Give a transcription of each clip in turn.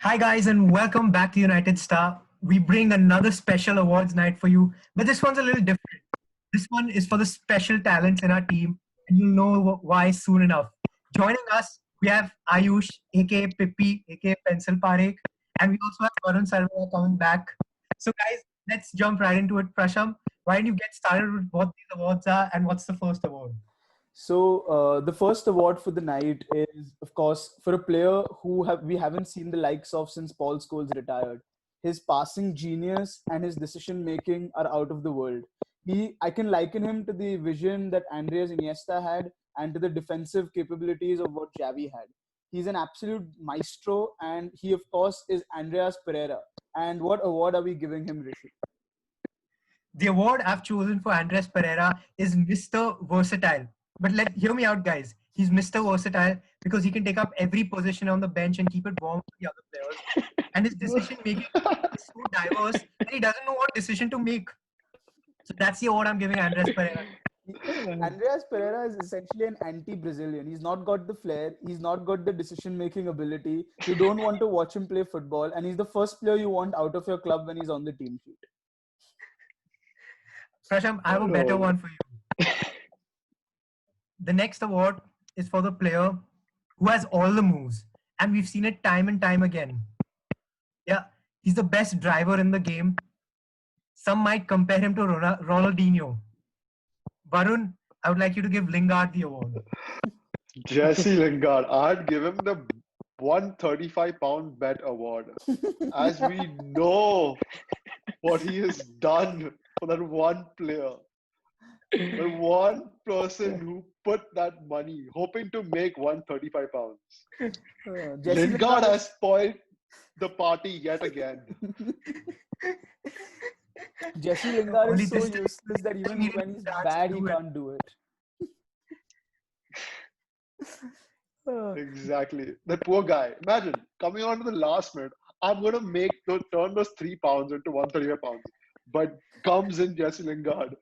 Hi, guys, and welcome back to United Star. We bring another special awards night for you, but this one's a little different. This one is for the special talents in our team, and you'll know why soon enough. Joining us, we have Ayush, aka Pippi, aka Pencil Parekh, and we also have Varun Sarvara coming back. So, guys, let's jump right into it. Prasham, why don't you get started with what these awards are and what's the first award? So the first award for the night is, of course, for a player who we haven't seen the likes of since Paul Scholes retired. His passing genius and his decision making are out of the world. I can liken him to the vision that Andres Iniesta had and to the defensive capabilities of what Xavi had. He's an absolute maestro, and he, of course, is Andreas Pereira. And what award are we giving him, Rishi? The award I've chosen for Andres Pereira is Mr. Versatile. But hear me out, guys. He's Mr. Versatile because he can take up every position on the bench and keep it warm for the other players. And his decision making is so diverse that he doesn't know what decision to make. So that's the award I'm giving Andres Pereira. Andreas Pereira is essentially an anti-Brazilian. He's not got the flair. He's not got the decision-making ability. You don't want to watch him play football. And he's the first player you want out of your club when he's on the team sheet. Prasham, I have a better one for you. The next award is for the player who has all the moves. And we've seen it time and time again. Yeah, he's the best driver in the game. Some might compare him to Ronaldinho. Varun, I would like you to give Lingard the award. Jesse Lingard. I'd give him the 135-pound bet award. As we know what he has done for that one player. The one person who put that money, hoping to make 135 pounds. Lingard has spoiled the party yet again. Jesse Lingard is so useless that even when he's bad, he can't do it. Exactly. That poor guy. Imagine coming on to the last minute. I'm going to turn those 3 pounds into 135 pounds. But comes in Jesse Lingard.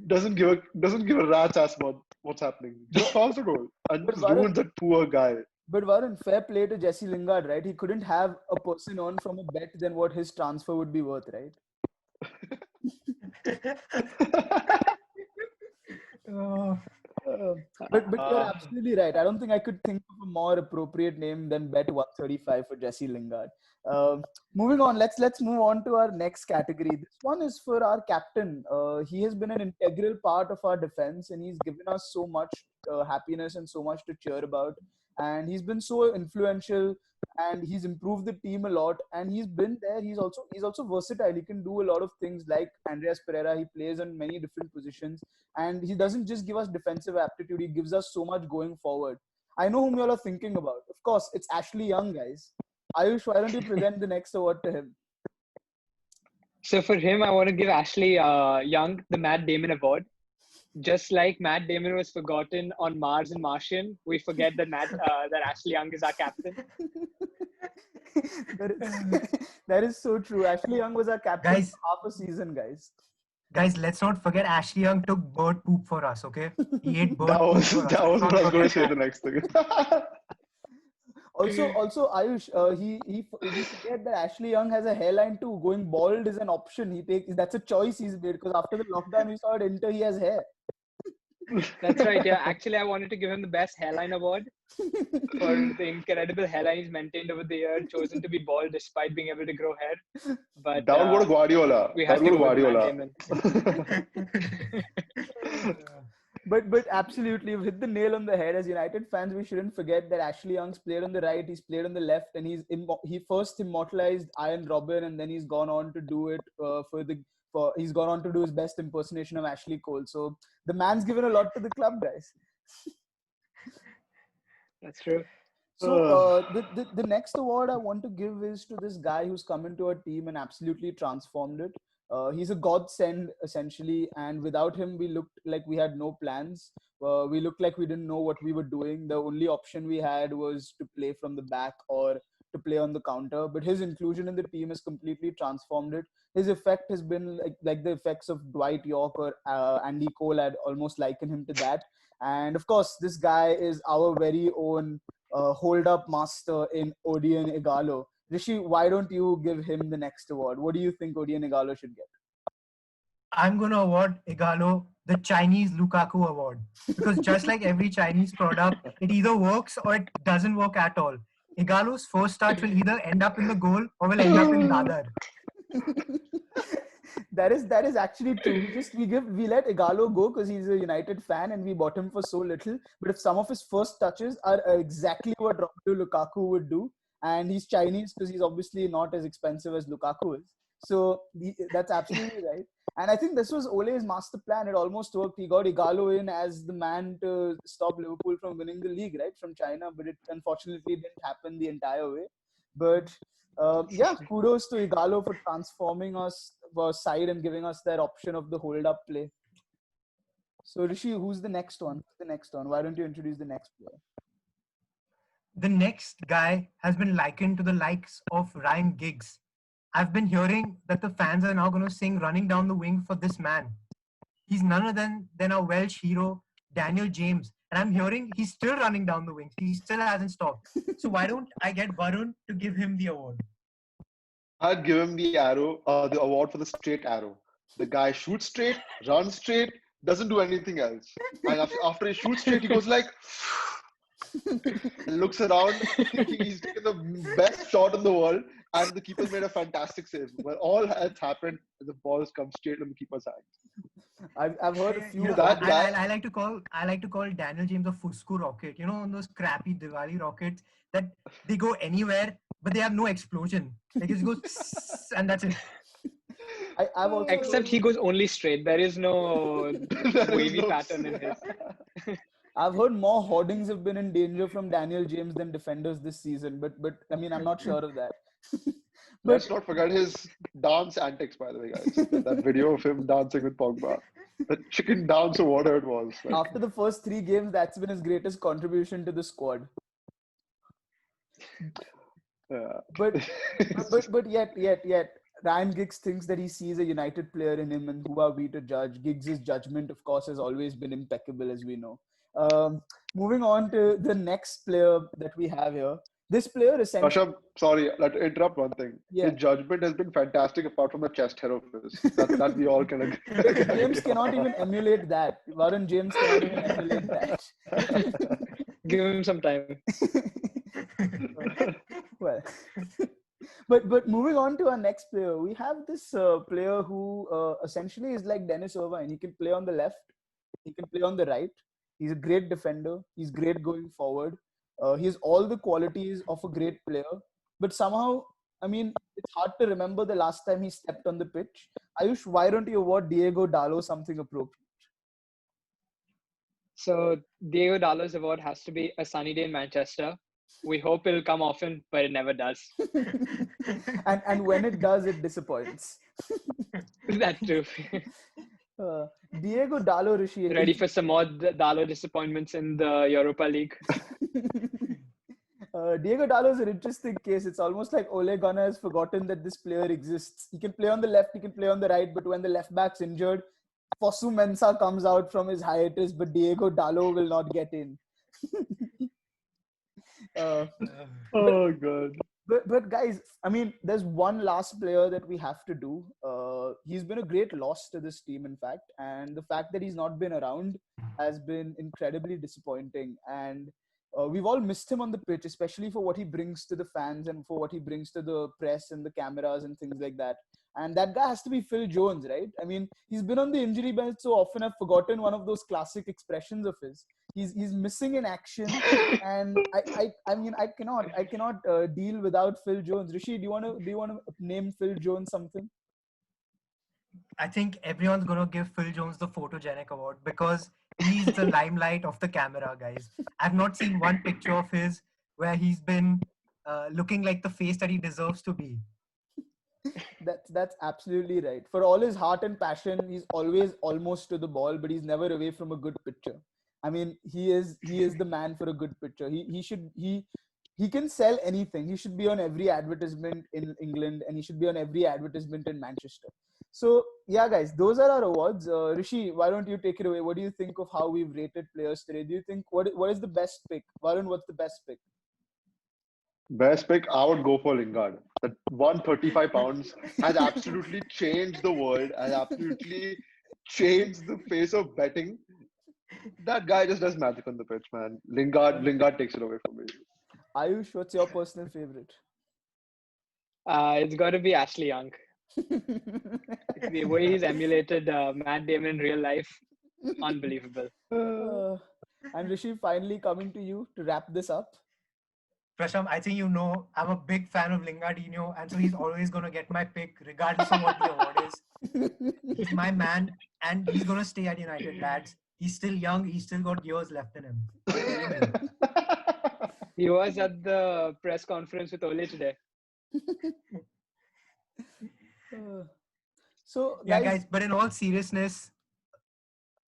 Doesn't give a rat's ass about what's happening. Just fouls the goal and just ruins that poor guy. But Varun, fair play to Jesse Lingard, right? He couldn't have a person on from a bet than what his transfer would be worth, right? But you're absolutely right. I don't think I could think of a more appropriate name than bet 135 for Jesse Lingard. Moving on, let's move on to our next category. This one is for our captain. He has been an integral part of our defense, and he's given us so much happiness and so much to cheer about. And he's been so influential, and he's improved the team a lot. And he's been there. He's also versatile. He can do a lot of things like Andreas Pereira. He plays on many different positions, and he doesn't just give us defensive aptitude. He gives us so much going forward. I know whom you all are thinking about. Of course, it's Ashley Young, guys. Ayush, why don't you present the next award to him? So for him, I want to give Ashley Young the Matt Damon Award. Just like Matt Damon was forgotten on Mars and Martian, we forget that that Ashley Young is our captain. that is so true. Ashley Young was our captain for half a season, guys. Guys, let's not forget Ashley Young took bird poop for us, okay? He ate bird poop for us. That was what I was going to say the next thing. Also, Ayush, he forget that Ashley Young has a hairline too. Going bald is an option. That's a choice he's made because after the lockdown, we saw it enter. He has hair. That's right. Yeah, actually, I wanted to give him the best hairline award for the incredible hairline he's maintained over the year. Chosen to be bald despite being able to grow hair. But that would go to Guardiola. We have to go to Guardiola. But absolutely, you've hit the nail on the head. As United fans, we shouldn't forget that Ashley Young's played on the right, he's played on the left, and he first immortalized Iron Robin, and then he's gone on to do it he's gone on to do his best impersonation of Ashley Cole. So the man's given a lot to the club, guys. That's true. So the next award I want to give is to this guy who's come into our team and absolutely transformed it. He's a godsend, essentially, and without him, we looked like we had no plans. We looked like we didn't know what we were doing. The only option we had was to play from the back or to play on the counter, but his inclusion in the team has completely transformed it. His effect has been like the effects of Dwight York or Andy Cole. I'd almost liken him to that. And of course, this guy is our very own hold-up master in Odion Igalo. Rishi, why don't you give him the next award? What do you think Odion Igalo should get? I'm going to award Igalo the Chinese Lukaku award, because just like every Chinese product, it either works or it doesn't work at all. Igalo's first touch will either end up in the goal or will end up in Dadar. that is actually true. We let Igalo go because he's a United fan and we bought him for so little. But if some of his first touches are exactly what Romelu Lukaku would do, and he's Chinese because he's obviously not as expensive as Lukaku is, so that's absolutely right. And I think this was Ole's master plan. It almost worked. He got Igalo in as the man to stop Liverpool from winning the league, right, from China. But it unfortunately didn't happen the entire way. But yeah, kudos to Igalo for transforming us side and giving us that option of the hold-up play. So Rishi, who's the next one? Why don't you introduce the next player? The next guy has been likened to the likes of Ryan Giggs. I've been hearing that the fans are now going to sing "Running Down the Wing" for this man. He's none other than our Welsh hero, Daniel James. And I'm hearing he's still running down the wings. He still hasn't stopped. So why don't I get Varun to give him the award? I'd give him the award for the straight arrow. The guy shoots straight, runs straight, doesn't do anything else. And after he shoots straight, he goes like, and looks around, thinking he's taken the best shot in the world, and the keeper made a fantastic save. Well, all has happened, the balls come straight in the keeper's hands. I've heard a few. You know, I like to call Daniel James a Fusco rocket. You know, on those crappy Diwali rockets that they go anywhere, but they have no explosion. Like it goes and that's it. I've also Except he goes only straight. There is no wavy pattern in his. I've heard more hoardings have been in danger from Daniel James than defenders this season, but I mean I'm not sure of that. Let's not forget his dance antics, by the way, guys. That video of him dancing with Pogba. The chicken dance or whatever it was. Like. After the first 3 games, that's been his greatest contribution to the squad. Yeah. But yet, Ryan Giggs thinks that he sees a United player in him, and who are we to judge? Giggs' judgment, of course, has always been impeccable, as we know. Moving on to the next player that we have here. This player essentially... Kashyap, sorry, let me interrupt one thing. Yeah. His judgment has been fantastic apart from the chest hair of his. That we all can agree. James cannot even emulate that. Warren James cannot even emulate that. Give him some time. Well, but moving on to our next player, we have this player who essentially is like Dennis Irvine. He can play on the left, he can play on the right. He's a great defender. He's great going forward. He has all the qualities of a great player. But somehow, I mean, it's hard to remember the last time he stepped on the pitch. Ayush, why don't you award Diego Dallo something appropriate? So Diego Dallo's award has to be a sunny day in Manchester. We hope it'll come often, but it never does. and when it does, it disappoints. That too. Diego Dallo, Rishi. Ready for some more Dallo disappointments in the Europa League? Diego Dallo is an interesting case. It's almost like Ole Gunnar has forgotten that this player exists. He can play on the left, he can play on the right, but when the left back's injured, Fosu Mensah comes out from his hiatus, but Diego Dallo will not get in. Oh God. But guys, I mean, there's one last player that we have to do. He's been a great loss to this team, in fact, and the fact that he's not been around has been incredibly disappointing. And we've all missed him on the pitch, especially for what he brings to the fans and for what he brings to the press and the cameras and things like that. And that guy has to be Phil Jones, right? I mean, he's been on the injury bench so often I've forgotten one of those classic expressions of his. He's missing in action, and I mean I cannot deal without Phil Jones. Rishi, do you want to name Phil Jones something? I think everyone's going to give Phil Jones the photogenic award because he's the limelight of the camera, guys. I've not seen one picture of his where he's been looking like the face that he deserves to be. That's absolutely right. For all his heart and passion, he's always almost to the ball, but he's never away from a good picture. I mean, he is the man for a good picture. he can sell anything. He should be on every advertisement in England, and he should be on every advertisement in Manchester. So yeah, guys, those are our awards. Rishi, why don't you take it away? What do you think of how we've rated players today? Do you think what is the best pick? Varun, what's the best pick? Best pick, I would go for Lingard. That 135 pounds has absolutely changed the world, has absolutely changed the face of betting. That guy just does magic on the pitch, man. Lingard takes it away from me. Ayush, what's your personal favorite? It's got to be Ashley Young. The way he's emulated Matt Damon in real life, unbelievable. And Rishi, finally coming to you to wrap this up. Prasham, I think you know I'm a big fan of Lingardinho, and so he's always going to get my pick, regardless of what the award is. He's my man, and he's going to stay at United, lads. He's still young. He's still got years left in him. I'm telling you. He was at the press conference with Ole today. So, Yeah, guys, but in all seriousness,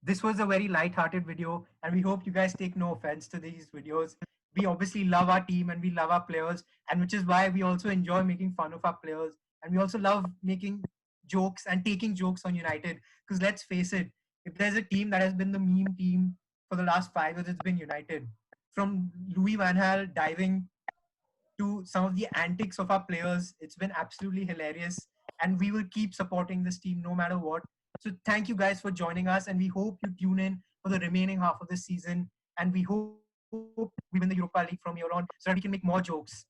this was a very light-hearted video, and we hope you guys take no offense to these videos. We obviously love our team and we love our players, and which is why we also enjoy making fun of our players, and we also love making jokes and taking jokes on United. Because let's face it, if there's a team that has been the meme team for the last 5 years, it's been United. From Louis Van Gaal diving to some of the antics of our players, it's been absolutely hilarious, and we will keep supporting this team no matter what. So thank you guys for joining us, and we hope you tune in for the remaining half of the season, and we hope we win the Europa League from here on so that we can make more jokes.